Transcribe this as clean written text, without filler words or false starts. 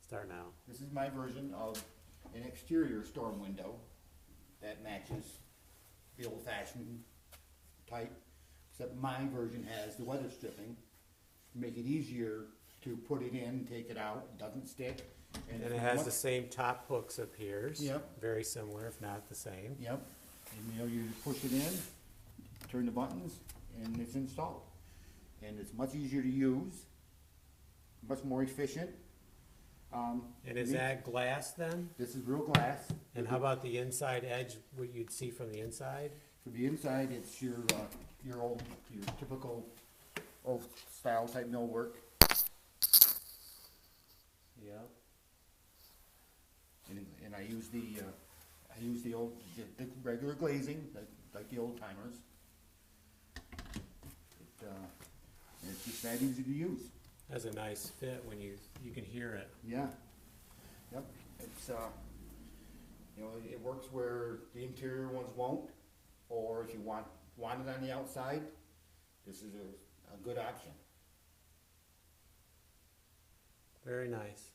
Start now. This is my version of an exterior storm window that matches the old-fashioned type, except my version has the weather stripping to make it easier to put it in, take it out, it doesn't stick. And it's it has the much- same top hooks up here. Yep. Very similar, if not the same. Yep, and you push it in, turn the buttons, and it's installed. And it's much easier to use, much more efficient. And is that glass then? This is real glass. And how about the inside edge, what you'd see from the inside? For the inside, it's your typical old style type millwork. Yep. And I use the regular glazing, like the old timers. And it's just that easy to use. Has a nice fit when you can hear it. Yeah. Yep. It's it works where the interior ones won't, or if you want it on the outside, this is a good option. Very nice.